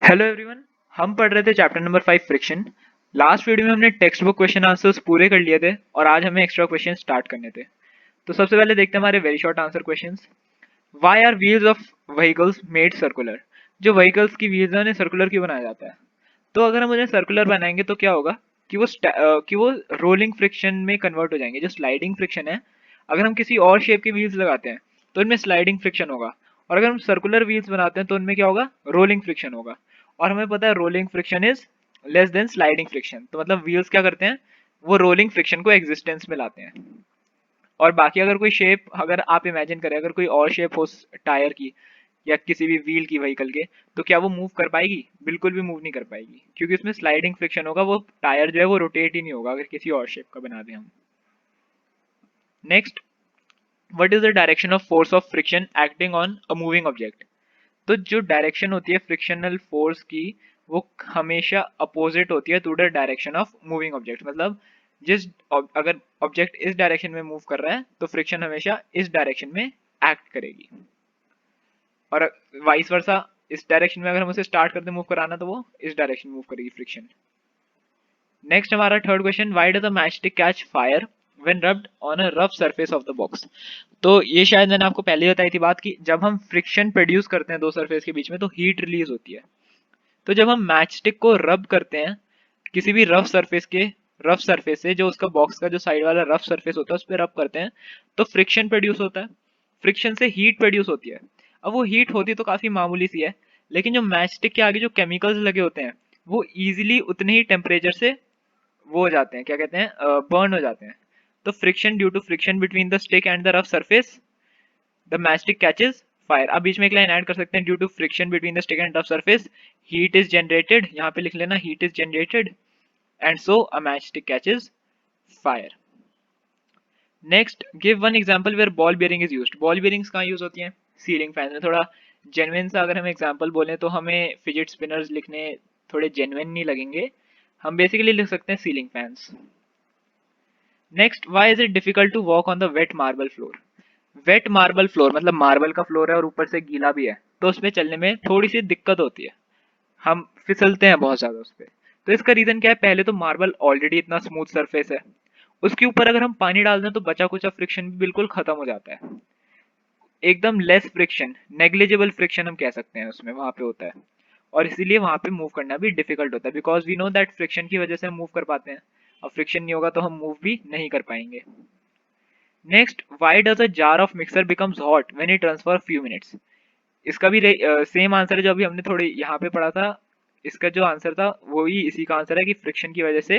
Hello everyone. हम पढ़ रहे थे chapter number 5 friction. Last video में हमने टेक्स्ट बुक क्वेश्चन आंसर्स पूरे कर लिए थे और आज हमें एक्स्ट्रा क्वेश्चन स्टार्ट करने थे। तो सबसे पहले देखते हैं हमारे very short answer questions. Why are wheels of vehicles made circular? जो व्हीकल्स की व्हील्स है उन्हें सर्कुलर क्यों बनाया जाता है? तो अगर हम उन्हें सर्कुलर बनाएंगे तो क्या होगा कि वो रोलिंग फ्रिक्शन में कन्वर्ट हो जाएंगे। जो स्लाइडिंग फ्रिक्शन है, अगर हम किसी और शेप की व्हील्स लगाते हैं तो इनमें स्लाइडिंग फ्रिक्शन होगा, और अगर हम सर्कुलर व्हील्स बनाते हैं तो उनमें क्या होगा, रोलिंग फ्रिक्शन होगा। और हमें पता है rolling friction is less than sliding friction, तो मतलब व्हील्स क्या करते हैं, वो रोलिंग फ्रिक्शन को एग्जिस्टेंस में लाते हैं। और बाकी अगर कोई शेप, अगर आप इमेजिन करें अगर कोई और शेप हो टायर की या किसी भी व्हील की व्हीकल के, तो क्या वो मूव कर पाएगी? बिल्कुल भी मूव नहीं कर पाएगी, क्योंकि उसमें स्लाइडिंग फ्रिक्शन होगा। वो टायर जो है वो रोटेट ही नहीं होगा अगर किसी और शेप का बना दें हम। Next, what is the direction of force of friction acting on a moving object? तो जो डायरेक्शन होती है फ्रिक्शनल फोर्स की, वो हमेशा अपोजिट होती है to the direction of moving object. मतलब अगर ऑब्जेक्ट इस डायरेक्शन में मूव कर रहा है तो फ्रिक्शन हमेशा इस डायरेक्शन में एक्ट करेगी, और वाइस वर्सा इस डायरेक्शन में अगर हम उसे स्टार्ट करते मूव कराना तो वो इस डायरेक्शन मूव करेगी फ्रिक्शन। नेक्स्ट हमारा third question, why does the match stick catch fire when rubbed on a rough surface of the box? तो ये शायद मैंने आपको पहले ही बताई थी बात, कि जब हम फ्रिक्शन प्रोड्यूस करते हैं दो सरफेस के बीच में तो हीट रिलीज होती है। तो जब हम मैच स्टिक को रब करते हैं किसी भी रफ सरफेस से, जो उसका बॉक्स का जो साइड वाला रफ सरफेस होता है उस पर रब करते हैं, तो फ्रिक्शन प्रोड्यूस होता है। फ्रिक्शन से हीट प्रोड्यूस होती है। अब वो हीट होती तो काफी मामूली सी है, लेकिन जो मैच स्टिक के आगे जो केमिकल्स लगे होते हैं वो इजीली उतने ही टेम्परेचर से वो हो जाते हैं, क्या कहते हैं, बर्न हो जाते हैं। तो friction, due to friction between the stick and the rough surface, the matchstick catches fire. अब बीच में एक लाइन ऐड कर सकते हैं, due to friction between the stick and rough surface heat is generated, यहाँ पे लिख लेना heat is generated, and so a matchstick catches fire. Next, give one example where ball bearing is used. Ball bearings कहाँ use होती हैं? Ceiling fan में। थोड़ा genuine सा अगर हम एग्जांपल बोलें तो हमें फिजिट स्पिनर्स लिखने थोड़े जेन्युइन नहीं लगेंगे, हम बेसिकली लिख सकते हैं ceiling fans. Next, why is it difficult to walk on the wet marble floor? Wet marble floor मतलब मार्बल का फ्लोर है और ऊपर से गीला भी है, तो उसमें चलने में थोड़ी सी दिक्कत होती है, हम फिसलते हैं बहुत ज्यादा उस पर। तो इसका रीजन क्या है? पहले तो मार्बल ऑलरेडी इतना स्मूथ सरफेस है, उसके ऊपर अगर हम पानी डाल दें तो बचा कुचा फ्रिक्शन भी बिल्कुल खत्म हो जाता है। एकदम लेस फ्रिक्शन, नेग्लिजिबल फ्रिक्शन हम कह सकते हैं उसमें वहां पे होता है, और इसीलिए वहां पे मूव करना भी डिफिकल्ट होता है, because we know that friction की वजह से हम मूव कर पाते हैं। अब फ्रिक्शन नहीं होगा तो हम मूव भी नहीं कर पाएंगे। Next, why does a jar of mixer becomes hot when it runs for few minutes? इसका भी सेम आंसर है जो अभी हमने थोड़ी यहाँ पे पढ़ा था। इसका जो आंसर था वही इसी का आंसर है, कि फ्रिक्शन की वजह से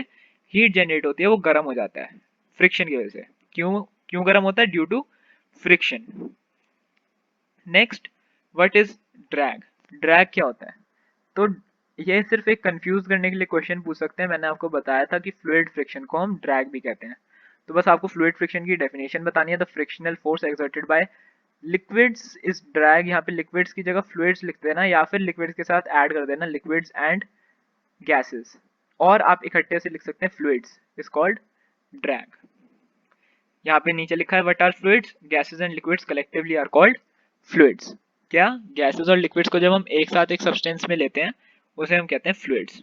हीट जनरेट होती है, वो गर्म हो जाता है फ्रिक्शन की वजह से। क्यों क्यों गर्म होता है? Due to friction. Next, what is drag? Drag क्या होता है? तो ये सिर्फ एक कंफ्यूज करने के लिए क्वेश्चन पूछ सकते हैं। मैंने आपको बताया था कि फ्लूइड फ्रिक्शन को हम ड्रैग भी कहते हैं। तो बस आपको फ्लूइड फ्रिक्शन की डेफिनेशन बतानी है। The frictional force exerted by liquids is drag. यहाँ पे लिक्विड्स की जगह फ्लूइड्स लिख देना, या फिर लिक्विड्स के साथ ऐड कर देना लिक्विड्स एंड गैसेस, और आप इकट्ठे से लिख सकते हैं फ्लूइड्स इज कॉल्ड ड्रैग। यहाँ पे नीचे लिखा है what are fluids, gases and liquids collectively are called fluids. क्या? गैसेस और लिक्विड्स को जब हम एक साथ एक सब्सटेंस में लेते हैं उसे हम कहते हैं fluids.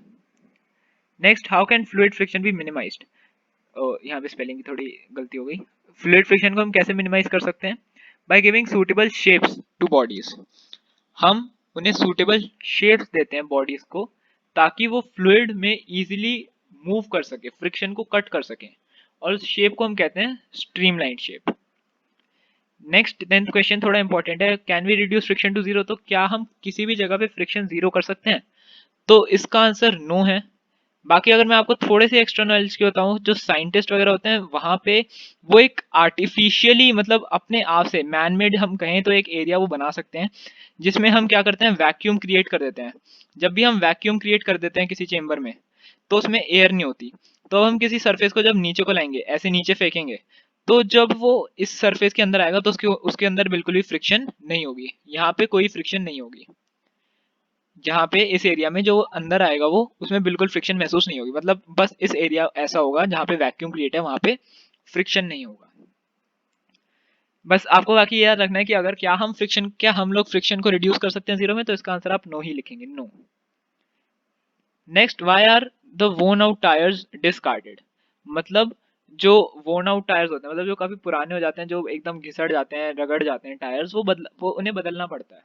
Next, how can fluid friction be minimised? यहाँ पे स्पेलिंग की थोड़ी गलती हो गई। फ्लूइड फ्रिक्शन को हम कैसे मिनिमाइज कर सकते हैं? By giving suitable shapes two bodies. हम उन्हें सूटेबल शेप्स देते हैं बॉडीज को, ताकि वो फ्लूइड में इजीली मूव कर सके, फ्रिक्शन को कट कर सके, और उस शेप को हम कहते हैं streamline shape. Next 10th question थोड़ा इंपॉर्टेंट है, can we reduce friction to zero? तो क्या हम किसी भी जगह पे फ्रिक्शन जीरो कर सकते हैं? तो इसका आंसर नो है। बाकी अगर मैं आपको थोड़े से एक्स्ट्रा नॉलेज की बताऊं, जो साइंटिस्ट वगैरह होते हैं वहां पे वो एक आर्टिफिशियली, मतलब अपने आप से मैन मेड हम कहें तो एक एरिया वो बना सकते हैं, जिसमें हम क्या करते हैं, वैक्यूम क्रिएट कर देते हैं। जब भी हम वैक्यूम क्रिएट कर देते हैं किसी चेंबर में तो उसमें एयर नहीं होती। तो हम किसी सरफेस को जब नीचे को लाएंगे, ऐसे नीचे फेंकेंगे, तो जब वो इस सरफेस के अंदर आएगा तो उसके उसके अंदर बिल्कुल भी फ्रिक्शन नहीं होगी। यहाँ पे कोई फ्रिक्शन नहीं होगी। जहाँ पे इस एरिया में जो अंदर आएगा वो उसमें बिल्कुल फ्रिक्शन महसूस नहीं होगी। मतलब बस इस एरिया ऐसा होगा जहाँ पे वैक्यूम क्रिएट है, वहां पे फ्रिक्शन नहीं होगा। बस आपको बाकी याद रखना है कि अगर क्या हम लोग फ्रिक्शन को रिड्यूस कर सकते हैं जीरो में, तो इसका आंसर आप नो ही लिखेंगे, no. Next, why are the worn out tyres discarded? मतलब जो वोन आउट टायर्स होते हैं, मतलब जो काफी पुराने हो जाते हैं, जो एकदम घिसड़ जाते हैं, रगड़ जाते हैं टायर्स, वो उन्हें बदलना पड़ता है।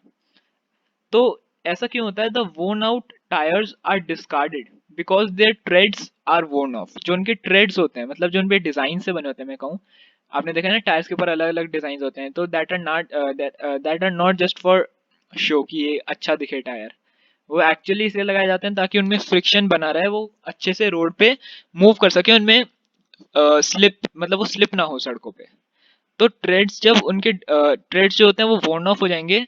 तो ऐसा क्यों होता है? The worn out tyres are discarded because their treads are worn off. जो उनके ट्रेड्स होते हैं, मतलब जो उनके डिजाइन से बने होते हैं, मैं कहूँ, आपने देखा है ना टायर्स के ऊपर अलग अलग डिजाइन होते हैं, तो that are not just for show कि ये अच्छा दिखे टायर। वो एक्चुअली इसलिए लगाए जाते हैं ताकि उनमें फ्रिक्शन बना रहे, वो अच्छे से रोड पे मूव कर सके, उनमें स्लिप, मतलब वो स्लिप ना हो सड़कों पे। तो ट्रेड्स, जब उनके ट्रेड्स जो होते हैं वो वॉर्न ऑफ हो जाएंगे,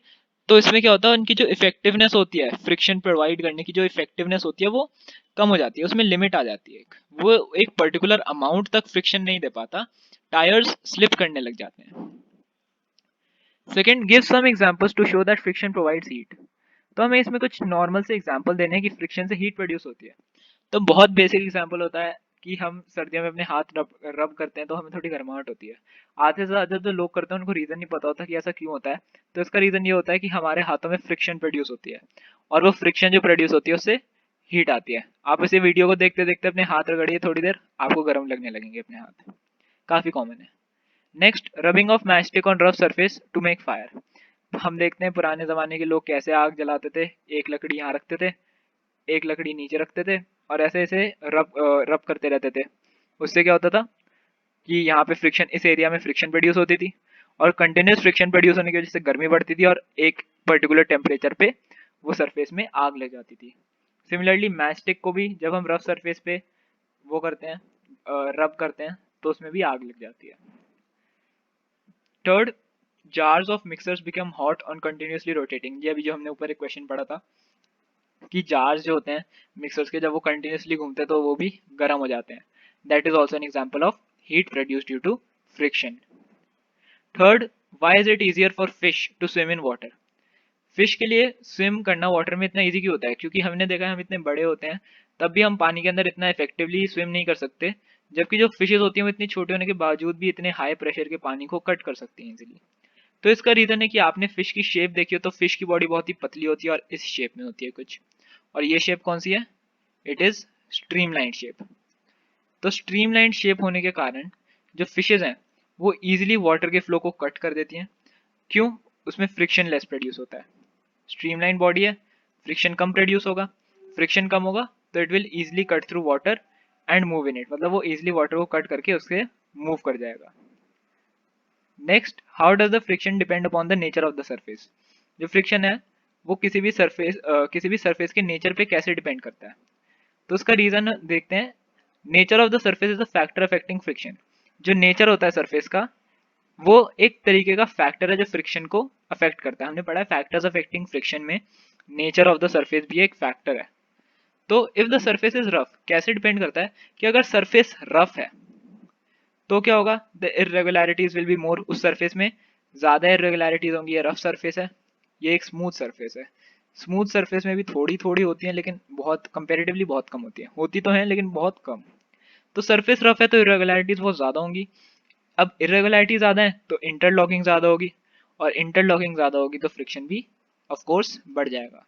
तो इसमें क्या होता है, उनकी जो इफेक्टिवनेस होती है फ्रिक्शन प्रोवाइड करने की, जो इफेक्टिवनेस होती है वो कम हो जाती है, उसमें लिमिट आ जाती है वो एक पर्टिकुलर अमाउंट तक फ्रिक्शन नहीं दे पाता, टायर्स स्लिप करने लग जाते हैं। Second, give some examples to show that friction provides heat. तो हमें इसमें कुछ नॉर्मल से एग्जांपल देने हैं कि फ्रिक्शन से हीट प्रोड्यूस होती है। तो बहुत बेसिक एग्जांपल होता है कि हम सर्दियों में अपने हाथ रब रब करते हैं तो हमें थोड़ी गर्माहट होती है। आधे से ज़्यादा जो लोग करते हैं उनको रीज़न नहीं पता होता कि ऐसा क्यों होता है। तो इसका रीज़न ये होता है कि हमारे हाथों में फ्रिक्शन प्रोड्यूस होती है, और वो फ्रिक्शन जो प्रोड्यूस होती है उससे हीट आती है। आप इसे वीडियो को देखते देखते अपने हाथ रगड़िए, थोड़ी देर आपको गर्म लगने लगेंगे अपने हाथ। काफ़ी कॉमन है। Next, rubbing of match stick on rough surface to make fire. हम देखते हैं पुराने ज़माने के लोग कैसे आग जलाते थे। एक लकड़ी यहाँ रखते थे, एक लकड़ी नीचे रखते थे, और ऐसे ऐसे रब करते रहते थे। उससे क्या होता था कि यहाँ पे फ्रिक्शन, इस एरिया में फ्रिक्शन प्रोड्यूस होती थी, और कंटिन्यूस फ्रिक्शन प्रोड्यूस होने की वजह से गर्मी बढ़ती थी, और एक पर्टिकुलर टेम्परेचर पे वो सरफेस में आग लग जाती थी। सिमिलरली मैच स्टिक को भी जब हम रफ सरफेस पे वो करते हैं, रब करते हैं, तो उसमें भी आग लग जाती है। Third, jars of mixers become hot on continuously rotating. ये अभी जो हमने ऊपर एक क्वेश्चन पढ़ा था कि जार्स जो होते हैं मिक्सर्स के, जब वो कंटिन्यूसली घूमते हैं तो वो भी गर्म हो जाते हैं। That is also an example of heat produce due to friction. Third, why is it easier for fish to swim in water? Fish के लिए स्विम करना वाटर में इतना इजी क्यों होता है? क्योंकि हमने देखा है हम इतने बड़े होते हैं तब भी हम पानी के अंदर इतना इफेक्टिवली स्विम नहीं कर सकते, जबकि जो फिशेज होती हैं वो इतनी छोटे होने के बावजूद भी इतने हाई प्रेशर के पानी को कट कर सकती हैं इजीली। तो इसका रीजन है कि आपने फिश की शेप देखी हो तो फिश की बॉडी बहुत ही पतली होती है और इस शेप में होती है कुछ, और ये शेप कौन सी है? It is streamline shape. तो स्ट्रीमलाइन शेप होने के कारण जो फिशेज हैं वो इजीली वाटर के फ्लो को कट कर देती हैं। क्यों? उसमें फ्रिक्शन लेस प्रोड्यूस होता है। स्ट्रीमलाइन बॉडी है, फ्रिक्शन कम प्रोड्यूस होगा, फ्रिक्शन कम होगा तो it will easily cut through water and move in it, मतलब वो इजिली वाटर को कट करके उससे मूव कर जाएगा। Next, how does the friction depend upon the nature of the surface? जो फ्रिक्शन है वो किसी भी सरफेस के नेचर पे कैसे डिपेंड करता है? तो उसका रीजन देखते हैं। Nature of the surface is a factor affecting friction. जो नेचर होता है सरफेस का वो एक तरीके का फैक्टर है जो फ्रिक्शन को अफेक्ट करता है। हमने पढ़ा है फैक्टर्स अफेक्टिंग फ्रिक्शन में नेचर ऑफ द सरफेस भी एक फैक्टर है। तो if the surface is rough, कैसे डिपेंड करता है कि अगर सरफेस रफ है तो क्या होगा? The irregularities will be more. उस सरफेस में ज्यादा इरेगुलरिटीज होंगी। ये रफ सरफेस है, ये एक स्मूथ सरफेस है। स्मूथ सरफेस में भी थोड़ी थोड़ी होती है लेकिन बहुत कंपेरेटिवली बहुत कम होती है, होती तो है लेकिन बहुत कम। तो सरफेस रफ है तो इरेगुलरिटीज बहुत ज्यादा होंगी। अब इरेगुलरिटी ज्यादा है तो इंटरलॉकिंग ज्यादा होगी, और इंटरलॉकिंग ज्यादा होगी तो फ्रिक्शन भी ऑफ कोर्स बढ़ जाएगा।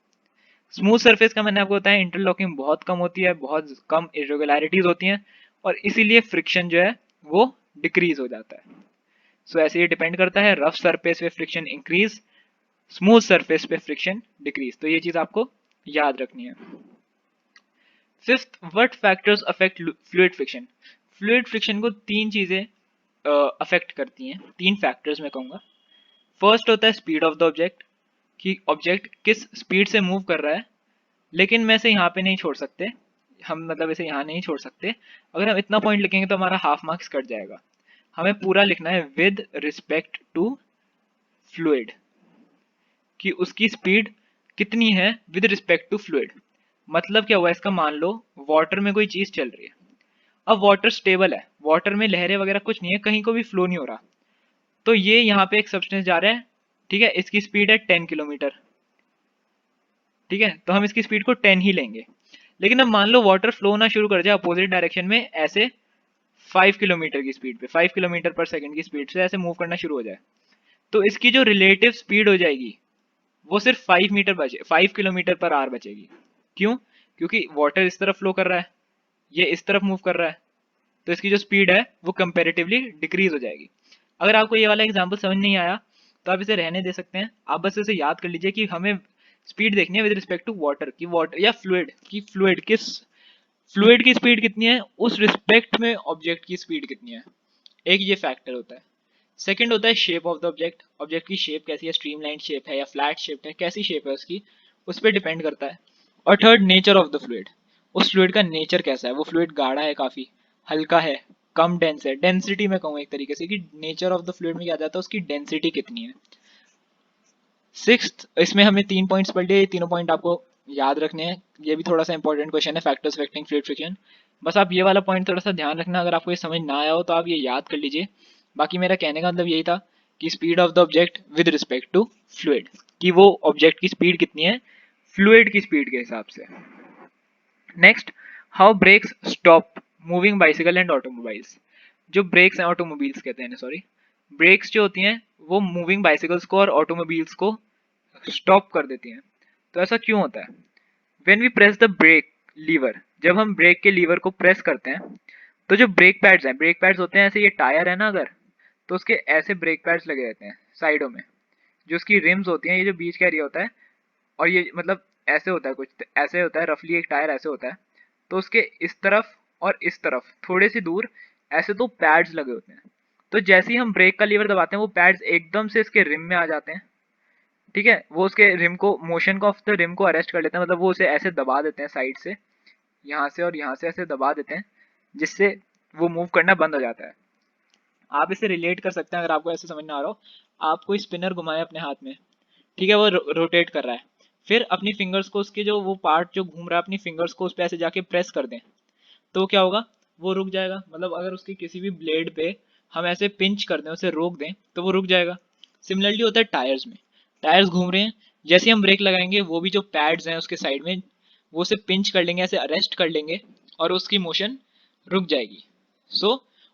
स्मूथ सरफेस का मैंने आपको बताया इंटरलॉकिंग बहुत कम होती है, बहुत कम इरेगुलरिटीज होती हैं, और इसीलिए फ्रिक्शन जो है वो डिक्रीज हो जाता है। सो ऐसे ही डिपेंड करता है, रफ सरफेस पे फ्रिक्शन इंक्रीज, स्मूथ सरफेस पे फ्रिक्शन डिक्रीज। तो ये चीज आपको याद रखनी है। Fifth, what factors affect fluid friction? Fluid friction को तीन चीजें अफेक्ट करती हैं, तीन फैक्टर्स मैं कहूंगा। फर्स्ट होता है स्पीड ऑफ द ऑब्जेक्ट, कि ऑब्जेक्ट किस स्पीड से मूव कर रहा है। लेकिन मैं इसे यहाँ पे नहीं छोड़ सकते, हम मतलब इसे यहाँ नहीं छोड़ सकते। अगर हम इतना पॉइंट लिखेंगे तो हमारा हाफ मार्क्स कट जाएगा। हमें पूरा लिखना है विद रिस्पेक्ट टू फ्लूइड, कि उसकी स्पीड कितनी है विद रिस्पेक्ट टू फ्लूइड। मतलब क्या हुआ इसका? मान लो वाटर में कोई चीज चल रही है। अब वाटर स्टेबल है, वाटर में लहरें वगैरह कुछ नहीं है, कहीं को भी फ्लो नहीं हो रहा। तो ये यहाँ पे एक सब्सटेंस जा रहा है, ठीक है, इसकी स्पीड है 10 किलोमीटर। ठीक है, तो हम इसकी स्पीड को 10 ही लेंगे। लेकिन अब मान लो वाटर फ्लो होना शुरू कर जाए अपोजिट डायरेक्शन में, ऐसे 5 किलोमीटर की स्पीड पे, 5 किलोमीटर पर सेकेंड की स्पीड से ऐसे मूव करना शुरू हो जाए, तो इसकी जो रिलेटिव स्पीड हो जाएगी वो सिर्फ 5 किलोमीटर पर आवर बचेगी। क्यों? क्योंकि वाटर इस तरफ फ्लो कर रहा है, ये इस तरफ मूव कर रहा है, तो इसकी जो स्पीड है वो कंपेरेटिवली डिक्रीज हो जाएगी। अगर आपको ये वाला एग्जांपल समझ नहीं आया तो आप इसे रहने दे सकते हैं, आप बस इसे याद कर लीजिए कि हमें स्पीड देखनी है विद रिस्पेक्ट टू वाटर की, वाटर या फ्लूइड की, फ्लूइड की स्पीड कितनी है उस रिस्पेक्ट में ऑब्जेक्ट की स्पीड कितनी है। एक ये फैक्टर होता है। सेकंड होता है shape of the object, object की शेप कैसी है, स्ट्रीमलाइन शेप है या फ्लैट शेप है, कैसी शेप है उसकी, उस पर डिपेंड करता है। और third nature of the fluid, उस फ्लूइड का नेचर कैसा है, वो फ्लूइड गाढ़ा है, काफी हल्का है, कम डेंस है, डेंसिटी में कहूँ एक तरीके से कि नेचर ऑफ द फ्लूइड में क्या जाता है उसकी डेंसिटी कितनी है। सिक्स्थ, इसमें हमें 3 पॉइंट्स पढ़ लिए, तीनों पॉइंट आपको याद रखने हैं, ये भी थोड़ा सा इंपॉर्टेंट क्वेश्चन है, फैक्टर्स अफेक्टिंग फ्लूइड फ्रिक्शन। बस आप ये वाला पॉइंट थोड़ा सा ध्यान रखना, अगर आपको ये समझ ना आया हो तो आप ये याद कर लीजिए। बाकी मेरा कहने का मतलब यही था कि speed of the object with respect to fluid, कि वो ऑब्जेक्ट की स्पीड कितनी है फ्लूइड की स्पीड के हिसाब से। Next, how brakes stop moving bicycle and automobiles. जो ब्रेक्स हैं, ऑटोमोबाइल्स कहते हैं सॉरी, ब्रेक्स जो होती हैं वो मूविंग बाइसिकल्स को और ऑटोमोबाइल्स को स्टॉप कर देती हैं। तो ऐसा क्यों होता है? When we press the brake lever, जब हम ब्रेक के लीवर को प्रेस करते हैं तो जो ब्रेक पैड्स हैं, ब्रेक पैड्स होते हैं ऐसे, ये टायर है ना अगर, तो उसके ऐसे ब्रेक पैड्स लगे रहते हैं साइडों में, जो उसकी रिम्स होती हैं, ये जो बीच का एरिया होता है, और ये मतलब ऐसे होता है, कुछ ऐसे होता है रफली, एक टायर ऐसे होता है, तो उसके इस तरफ और इस तरफ थोड़े से दूर ऐसे दो पैड्स लगे होते हैं। तो जैसे ही हम ब्रेक का लीवर दबाते हैं वो पैड्स एकदम से इसके रिम में आ जाते हैं, ठीक है, वो उसके रिम को, मोशन को ऑफ द रिम को अरेस्ट कर लेते हैं, मतलब वो उसे ऐसे दबा देते हैं साइड से, यहाँ से और यहाँ से ऐसे दबा देते हैं, जिससे वो मूव करना बंद हो जाता है। आप इसे रिलेट कर सकते हैं, अगर आपको ऐसे समझ ना आ रहा हो, आप कोई स्पिनर घुमाए अपने हाथ में, ठीक है, वो रोटेट कर रहा है, फिर अपनी फिंगर्स को, उसके जो वो पार्ट जो घूम रहा है, अपनी फिंगर्स को उस पे ऐसे जाके प्रेस कर दें, तो क्या होगा, वो रुक जाएगा। मतलब अगर उसकी किसी भी ब्लेड पे हम ऐसे पिंच कर दें, उसे रोक दें, तो वो रुक जाएगा। सिमिलरली होता है टायर्स में, टायर्स घूम रहे हैं, जैसे हम ब्रेक लगाएंगे वो भी जो पैड्स हैं उसके साइड में, वो उसे पिंच कर लेंगे, ऐसे अरेस्ट कर लेंगे, और उसकी मोशन रुक जाएगी।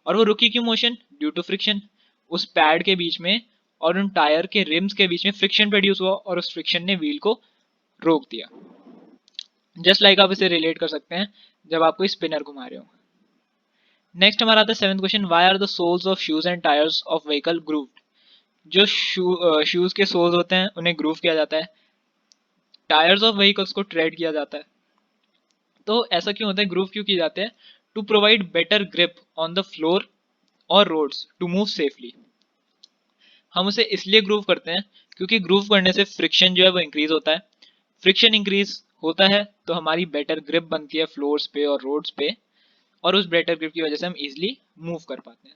और वो रुकी क्यों मोशन? ड्यू टू फ्रिक्शन, उस पैड के बीच में और उन टायर के रिम्स के बीच में फ्रिक्शन प्रोड्यूस हुआ, और उस फ्रिक्शन ने व्हील को रोक दिया। जस्ट लाइक आप इसे रिलेट कर सकते हैं जब आप कोई स्पिनर घुमा रहे हो। नेक्स्ट हमारा आता है seventh question, why are the soles of shoes and tyres of vehicle grooved. जो शूज के सोल्स होते हैं उन्हें ग्रूव किया जाता है, टायर्स ऑफ व्हीकल्स को ट्रेड किया जाता है। तो ऐसा क्यों होता है, ग्रूव क्यों किए जाते हैं? To provide better grip on the floor और रोड्स टू मूव सेफली। हम उसे इसलिए ग्रूव करते हैं क्योंकि ग्रूव करने से फ्रिक्शन जो है वो इंक्रीज होता है, फ्रिक्शन इंक्रीज होता है तो हमारी बेटर ग्रिप बनती है फ्लोर्स पे और रोड्स पे, और उस बेटर ग्रिप की वजह से हम इजिली मूव कर पाते हैं।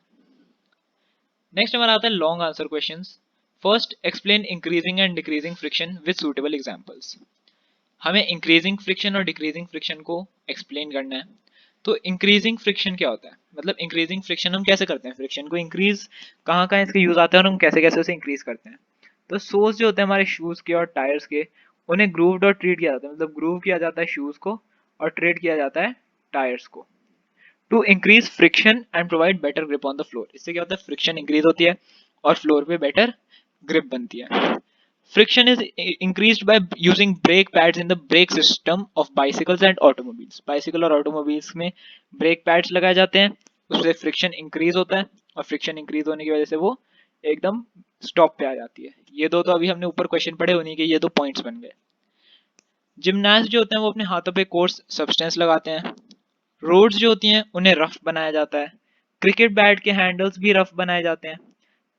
नेक्स्ट हमारा आता है long answer questions. First, explain increasing and decreasing friction with suitable examples. हमें इंक्रीजिंग फ्रिक्शन और डिक्रीजिंग फ्रिक्शन को एक्सप्लेन करना है। तो इंक्रीजिंग फ्रिक्शन क्या होता है, मतलब इंक्रीजिंग फ्रिक्शन हम कैसे करते हैं, फ्रिक्शन को इंक्रीज कहाँ कहाँ इसके यूज आते हैं और हम कैसे कैसे उसे इंक्रीज करते हैं। तो सोर्स जो होते हैं हमारे शूज के और टायर्स के, उन्हें ग्रूव्ड और ट्रीट किया जाता है, मतलब ग्रूव किया जाता है शूज को और ट्रीट किया जाता है टायर्स को, to increase friction and provide better grip on the floor. इससे क्या होता है, फ्रिक्शन इंक्रीज होती है और फ्लोर पे बेटर ग्रिप बनती है। Friction is increased by using brake pads in the brake system of bicycles and automobiles. Bicycle और ऑटोमोबाइल्स में ब्रेक पैड्स लगाए जाते हैं, उससे फ्रिक्शन इंक्रीज होता है, और फ्रिक्शन इंक्रीज होने की वजह से वो एकदम स्टॉप पे आ जाती है। ये दो तो अभी हमने ऊपर क्वेश्चन पढ़े, उन्हीं के ये दो पॉइंट्स बन गए। जिमनास्ट जो होते हैं वो अपने हाथों पे कोर्स सब्सटेंस लगाते हैं। रोड्स जो होती हैं उन्हें रफ बनाया जाता है। क्रिकेट बैट के हैंडल्स भी रफ बनाए जाते हैं।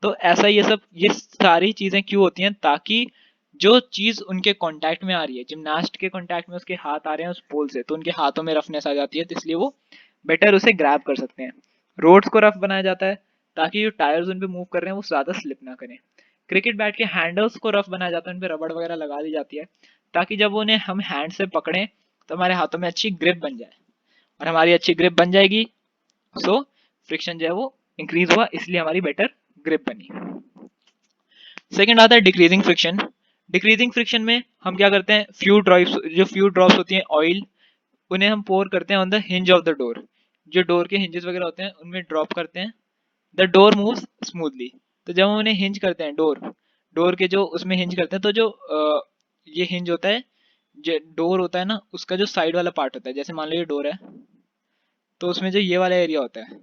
तो ऐसा ये सारी चीजें क्यों होती हैं, ताकि जो चीज उनके कांटेक्ट में आ रही है, जिमनास्ट के कांटेक्ट में उसके हाथ आ रहे हैं उस पोल से, तो उनके हाथों में रफनेस आ जाती है, तो इसलिए वो बेटर उसे ग्रैब कर सकते हैं। रोड्स को रफ बनाया जाता है ताकि जो टायर्स उन पे मूव कर रहे हैं वो ज्यादा स्लिप ना करें। क्रिकेट बैट के हैंडल्स को रफ बनाया जाता है, उन पे रबड़ वगैरह लगा दी जाती है, ताकि जब उन्हें हम हैंड से पकड़ें तो हमारे हाथों में अच्छी ग्रिप बन जाए, और हमारी अच्छी ग्रिप बन जाएगी, सो फ्रिक्शन जो है वो इंक्रीज हुआ, इसलिए हमारी बेटर ग्रिप बनी। सेकंड आता है डिक्रीजिंग फ्रिक्शन। डिक्रीजिंग फ्रिक्शन में हम क्या करते हैं, फ्यू ड्रॉप्स होती हैं ऑयल, उन्हें हम पोर करते हैं on the hinge of the door. जो डोर के हिंजेस वगैरह होते हैं उनमें ड्रॉप करते हैं, द डोर मूव्स स्मूथली। तो जब हम उन्हें हिंज करते हैं, डोर डोर के जो उसमें हिंज करते हैं, तो जो ये हिंज होता है, डोर होता है ना, उसका जो साइड वाला पार्ट होता है, जैसे मान लो ये डोर है, तो उसमें जो ये वाला एरिया होता है,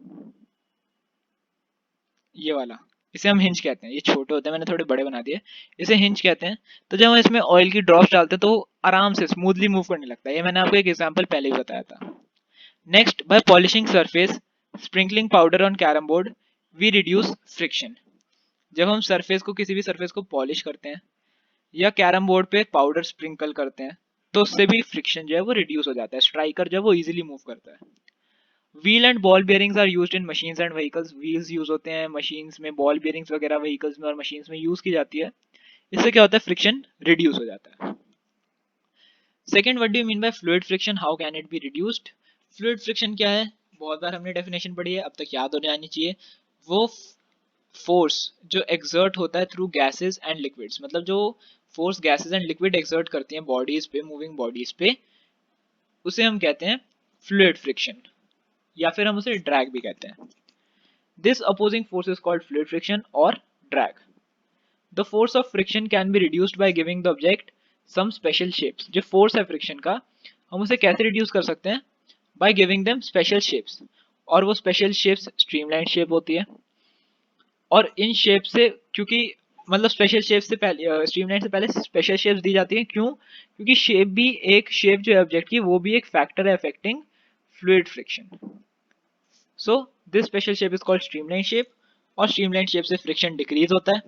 ये वाला, इसे हम हिंज कहते हैं। ये छोटे होते हैं, मैंने थोड़े बड़े बना दिए, इसे हिंज कहते हैं। तो जब हम इसमें ऑयल की ड्रॉप्स डालते हैं तो वो आराम से स्मूथली मूव करने लगता है। ये मैंने आपको एक एग्जांपल पहले ही बताया था। Next, by polishing surface, sprinkling powder on carrom board, we reduce friction. जब हम सरफेस को, किसी भी सरफेस को पॉलिश करते हैं या कैरम बोर्ड पे पाउडर स्प्रिंकल करते हैं, तो उससे भी फ्रिक्शन जो है वो रिड्यूस हो जाता है, स्ट्राइकर जो है वो इजीली मूव करता है। Wheel and ball bearings are used in machines and vehicles. Wheels use होते हैं मशीन्स में, बॉल बेयरिंग्स वगैरह व्हीकल्स में और मशीन्स में यूज की जाती है। इससे क्या होता है, फ्रिक्शन रिड्यूस हो जाता है। Second, what do you mean by fluid friction, how can it be reduced? Fluid friction क्या है? बहुत बार हमने डेफिनेशन पढ़ी है, अब तक याद हो जानी चाहिए। वो फोर्स जो एक्सर्ट होता है थ्रू गैसेस एंड लिक्विड्स, मतलब जो force gases and liquid exert करती हैं बॉडीज पे, मूविंग बॉडीज पे, उसे हम कहते हैं फ्लूइड फ्रिक्शन, या फिर हम उसे ड्रैग भी कहते हैं। This opposing force is called fluid friction और drag. The force of friction can be reduced by giving the object some special shapes. जो फोर्स है फ्रिक्शन का, हम उसे कैसे रिड्यूस कर सकते हैं? By giving them special shapes. और वो स्पेशल शेप्स स्ट्रीमलाइन शेप होती है। और इन शेप से, क्योंकि मतलब स्पेशल शेप से पहले, स्ट्रीमलाइन से पहले स्पेशल शेप्स दी जाती हैं, क्यों? क्योंकि शेप भी एक, शेप जो है ऑब्जेक्ट की, वो भी एक फैक्टर है affecting fluid friction. So this special shape is called streamline shape, और स्ट्रीमलाइन शेप से फ्रिक्शन डिक्रीज होता है,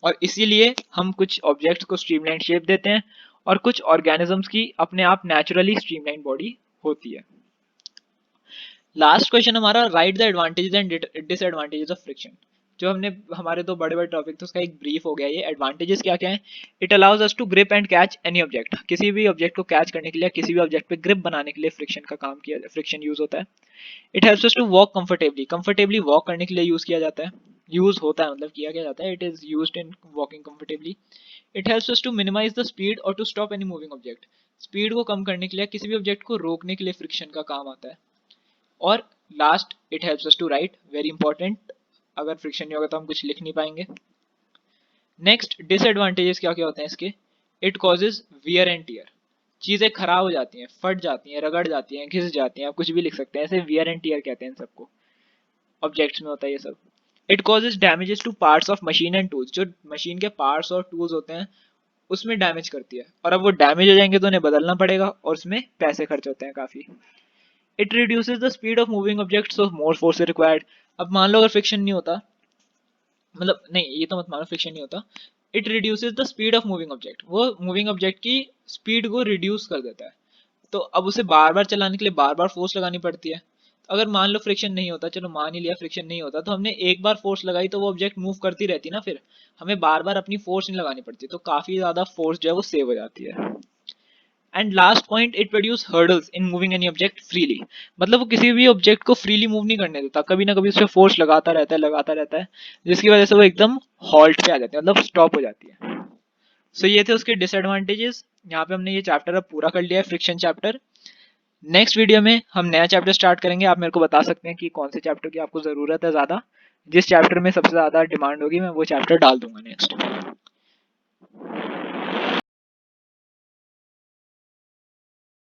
और इसीलिए हम कुछ ऑब्जेक्ट्स को स्ट्रीमलाइन शेप देते हैं, और कुछ ऑर्गेनिजम्स की अपने आप नेचुरली स्ट्रीमलाइन बॉडी होती है। लास्ट क्वेश्चन हमारा, right the advantages and disadvantages of friction. जो हमने, हमारे दो बड़े बड़े टॉपिक थे, उसका एक ब्रीफ हो गया ये। एडवांटेजेस क्या क्या है? It allows us to grip and catch any object. किसी भी ऑब्जेक्ट को कैच करने के लिए, किसी भी ऑब्जेक्ट पे ग्रिप बनाने के लिए फ्रिक्शन का काम किया, फ्रिक्शन यूज होता है। It helps us to walk comfortably, comfortably walk करने के लिए यूज किया जाता है, यूज होता है, मतलब किया जाता है। It is used in walking comfortably. It helps us to minimize the speed और to stop any moving object. Speed को कम करने के लिए, किसी भी ऑब्जेक्ट को रोकने के लिए फ्रिक्शन का काम आता है। और last, it helps us to write, very important. अगर फ्रिक्शन नहीं होगा तो हम कुछ लिख नहीं पाएंगे। नेक्स्ट, डिसएडवांटेजेस क्या क्या होते हैं इसके? It causes wear and tear. चीजें खराब हो जाती हैं, फट जाती हैं, रगड़ जाती हैं, घिस जाती हैं, आप कुछ भी लिख सकते हैं ऐसे। वियर एंड टीयर कहते हैं इन सबको, ऑब्जेक्ट्स में होता है ये सब। It causes damages two parts of machine and tools. जो मशीन के पार्ट्स और टूल्स होते हैं उसमें डैमेज करती है, और अब वो डैमेज हो जाएंगे तो उन्हें बदलना पड़ेगा, और उसमें पैसे खर्च होते हैं काफी। It reduces the speed of moving object, so more force required. अब मान लो अगर फ्रिक्शन नहीं होता, मतलब नहीं, ये तो मत मानो फ्रिक्शन नहीं होता, it reduces the speed of moving object. वो मूविंग ऑब्जेक्ट की स्पीड को रिड्यूस कर देता है, तो अब उसे बार बार चलाने के लिए बार बार फोर्स लगानी पड़ती है। अगर मान लो फ्रिक्शन नहीं होता, चलो मान ही लिया फ्रिक्शन नहीं होता, तो हमने एक बार फोर्स लगाई तो वो ऑब्जेक्ट मूव करती रहती ना, फिर हमें बार बार अपनी फोर्स नहीं लगानी पड़ती, तो काफी ज्यादा फोर्स जो है वो सेव हो जाती है। And last point, it produce hurdles in moving any object freely. मतलब वो किसी भी ऑब्जेक्ट को फ्रीली मूव नहीं करने देता, कभी ना कभी उस पर फोर्स लगाता रहता है, जिसकी वजह से वो एकदम हॉल्ट पे आ जाती है, मतलब स्टॉप हो जाती है। सो ये थे उसके डिसएडवांटेजेस। यहाँ पे हमने ये चैप्टर अब पूरा कर लिया है, फ्रिक्शन चैप्टर। नेक्स्ट वीडियो में हम नया चैप्टर स्टार्ट करेंगे। आप मेरे को बता सकते हैं कि कौन से चैप्टर की आपको ज़रूरत है ज़्यादा। जिस चैप्टर में सबसे ज़्यादा डिमांड होगी मैं वो चैप्टर डाल दूंगा नेक्स्ट।